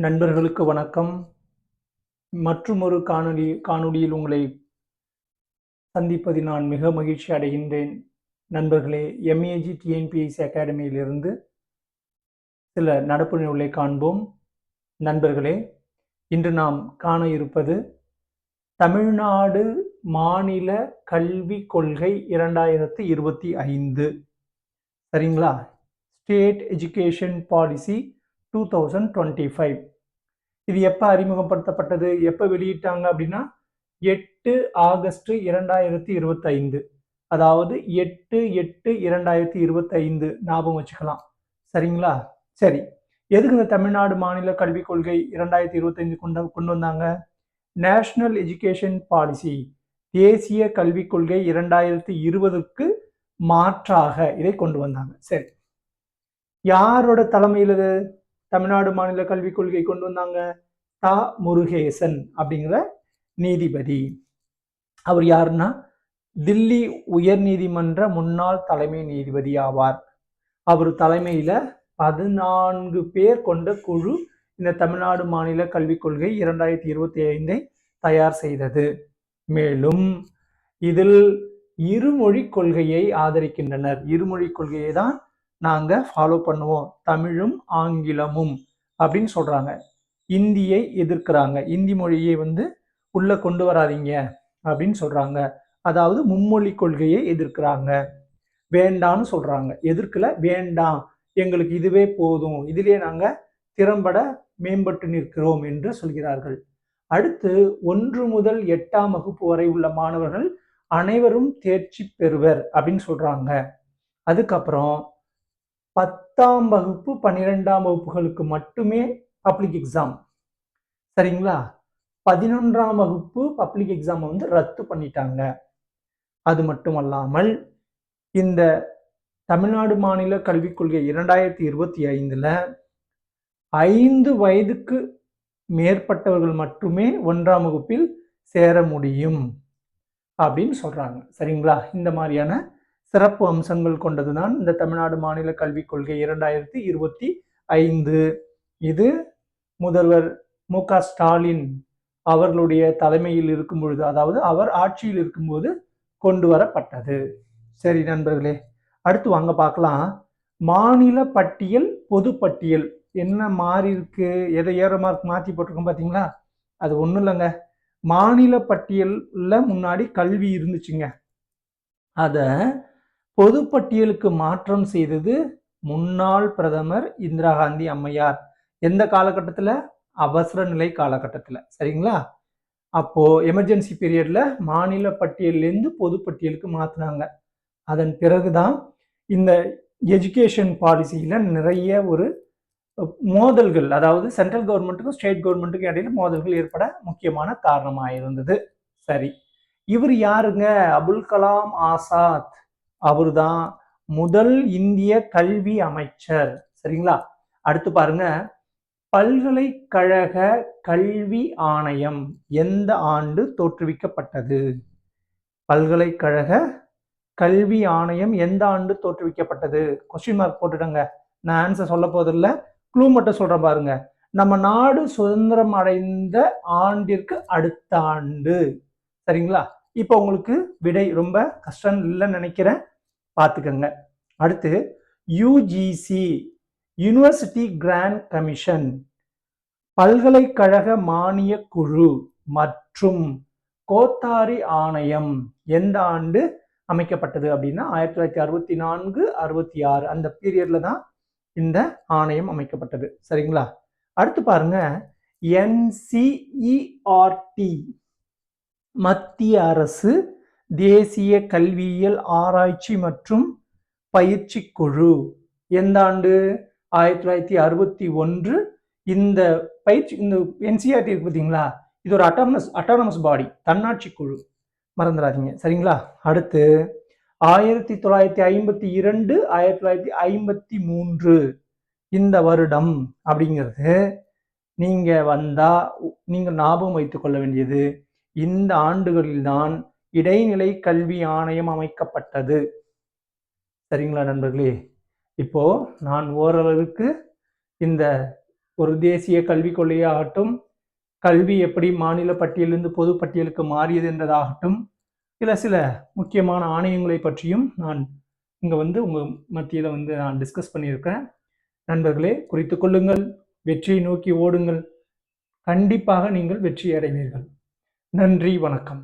நண்பர்களுக்கு வணக்கம். மற்றுமொரு காணொளியில் உங்களை சந்திப்பதில் நான் மிக மகிழ்ச்சி அடைகின்றேன். நண்பர்களே, எம்ஏஜி டிஎன்பிஎஸ்சி அகாடமியிலிருந்து சில நடப்பு நிகழ்வுகளை காண்போம். நண்பர்களே, இன்று நாம் காண இருப்பது தமிழ்நாடு மாநில கல்விக் கொள்கை 2025. சரிங்களா? State education policy 2025. இது எப்போ அறிமுகப்படுத்தப்பட்டது, எப்போ வெளியிட்டாங்க அப்படின்னா 8 ஆகஸ்ட் 2025. அதாவது 8/8/2025 ஞாபகம் வச்சுக்கலாம். சரிங்களா? சரி, எதுக்கு இந்த தமிழ்நாடு மாநில கல்விக் கொள்கை 2025 கொண்டு வந்தாங்க? நேஷனல் எஜுகேஷன் பாலிசி, தேசிய கல்விக் கொள்கை 2020க்கு மாற்றாக இதை கொண்டு வந்தாங்க. சரி, யாரோட தலைமையில் தமிழ்நாடு மாநில கல்விக் கொள்கை கொண்டு வந்தாங்க? தா முருகேசன் அப்படிங்கிற நீதிபதி. அவர் யாருன்னா தில்லி உயர் நீதிமன்ற முன்னாள் தலைமை நீதிபதி ஆவார். அவர் தலைமையில 14 பேர் கொண்ட குழு இந்த தமிழ்நாடு மாநில கல்விக் கொள்கை 2025 தயார் செய்தது. மேலும் இதில் இருமொழி கொள்கையை ஆதரிக்கின்றனர். இருமொழி கொள்கையை தான் நாங்க ஃபாலோ பண்ணுவோம், தமிழும் ஆங்கிலமும் அப்படின்னு சொல்றாங்க. இந்தியை எதிர்க்கிறாங்க, இந்தி மொழியை உள்ள கொண்டு வராதீங்க அப்படின்னு சொல்றாங்க. அதாவது மும்மொழி கொள்கையை எதிர்க்கிறாங்க, வேண்டான்னு சொல்றாங்க. எதிர்க்கல, வேண்டாம், எங்களுக்கு இதுவே போதும், இதிலே நாங்க திறம்பட மேம்பட்டு நிற்கிறோம் என்று சொல்கிறார்கள். அடுத்து 1 முதல் 8ஆம் வகுப்பு வரை உள்ள மாணவர்கள் அனைவரும் தேர்ச்சி பெறுவர் அப்படின்னு சொல்றாங்க. அதுக்கப்புறம் 10ஆம் வகுப்பு 12ஆம் வகுப்புகளுக்கு மட்டுமே பப்ளிக் எக்ஸாம். சரிங்களா? 11ஆம் வகுப்பு பப்ளிக் எக்ஸாம் ரத்து பண்ணிட்டாங்க. அது மட்டுமல்லாமல் இந்த தமிழ்நாடு மாநில கல்விக் கொள்கை 2025ல 5 வயதுக்கு மேற்பட்டவர்கள் மட்டுமே 1ஆம் வகுப்பில் சேர முடியும் அப்படின்னு சொல்றாங்க. சரிங்களா? இந்த மாதிரியான சிறப்பு அம்சங்கள் கொண்டதுதான் இந்த தமிழ்நாடு மாநில கல்விக் கொள்கை 2025. இது முதல்வர் மு.க. ஸ்டாலின் அவர்களுடைய தலைமையில் இருக்கும் பொழுது, அதாவது அவர் ஆட்சியில் இருக்கும்போது கொண்டு வரப்பட்டது. சரி நண்பர்களே, அடுத்து வாங்க பார்க்கலாம். மாநில பட்டியல், பொது பட்டியல் என்ன மாறி இருக்கு, எதை ஏற மார்க் மாற்றி போட்டிருக்கோம் பார்த்தீங்களா? அது ஒன்றும் இல்லைங்க. மாநில பட்டியல்ல முன்னாடி கல்வி இருந்துச்சுங்க, அதை பொது பட்டியலுக்கு மாற்றம் செய்தது முன்னாள் பிரதமர் இந்திரா காந்தி அம்மையார். எந்த காலகட்டத்தில்? அவசர நிலை காலகட்டத்தில். சரிங்களா? அப்போ எமர்ஜென்சி பீரியட்ல மாநில பட்டியலிருந்து பொது பட்டியலுக்கு மாத்தினாங்க. அதன் பிறகுதான் இந்த எஜுகேஷன் பாலிசியில நிறைய ஒரு மோதல்கள், அதாவது சென்ட்ரல் கவர்மெண்ட்டுக்கும் ஸ்டேட் கவர்மெண்ட்டுக்கும் இடையில மோதல்கள் ஏற்பட முக்கியமான காரணமாக இருந்தது. சரி, இவர் யாருங்க? அபுல் கலாம் ஆசாத். அவர் தான் முதல் இந்திய கல்வி அமைச்சர். சரிங்களா? அடுத்து பாருங்க, பல்கலைக்கழக கல்வி ஆணையம் எந்த ஆண்டு தோற்றுவிக்கப்பட்டது? பல்கலைக்கழக கல்வி ஆணையம் எந்த ஆண்டு தோற்றுவிக்கப்பட்டது? கொஸ்டின் மார்க் போட்டுடுங்க, நான் ஆன்சர் சொல்ல போதில்லை, க்ளூ மட்டும் சொல்றேன் பாருங்க. நம்ம நாடு சுதந்திரம் அடைந்த ஆண்டிற்கு அடுத்த ஆண்டு. சரிங்களா? இப்போ உங்களுக்கு விடை ரொம்ப கஷ்டம் இல்லைன்னு நினைக்கிறேன், பார்த்துக்கங்க. அடுத்து யுஜிசி, யூனிவர்சிட்டி கிராண்ட் கமிஷன், பல்கலைக்கழக மானிய குழு மற்றும் கோத்தாரி ஆணையம் எந்த ஆண்டு அமைக்கப்பட்டது அப்படின்னா 1964, 66 அந்த பீரியட்ல தான் இந்த ஆணையம் அமைக்கப்பட்டது. சரிங்களா? அடுத்து பாருங்க, NCERT, மத்திய அரசு தேசிய கல்வியியல் ஆராய்ச்சி மற்றும் பயிற்சி குழு எந்த ஆண்டு? 1961. இந்த பயிற்சி, இந்த NCERT இருக்கு பார்த்தீங்களா, இது ஒரு அட்டானமஸ் பாடி, தன்னாட்சி குழு, மறந்துடாதீங்க. சரிங்களா? அடுத்து 1952, 1953 இந்த வருடம் அப்படிங்கிறது நீங்க வந்தா நீங்க ஞாபகம் வைத்துக் கொள்ள வேண்டியது, இந்த ஆண்டுகளில்தான் இடைநிலை கல்வி ஆணையம் அமைக்கப்பட்டது. சரிங்களா நண்பர்களே? இப்போ நான் ஓரளவுக்கு இந்த ஒரு தேசிய கல்விக் கொள்கையாகட்டும், கல்வி எப்படி மாநில பட்டியலிருந்து பொது பட்டியலுக்கு மாறியது என்றதாகட்டும், சில முக்கியமான ஆணையங்களை பற்றியும் நான் இங்கே உங்கள் மத்தியில் நான் டிஸ்கஸ் பண்ணியிருக்கிறேன். நண்பர்களே, குறித்துக் கொள்ளுங்கள், வெற்றியை நோக்கி ஓடுங்கள். கண்டிப்பாக நீங்கள் வெற்றி அடைவீர்கள். நன்றி, வணக்கம்.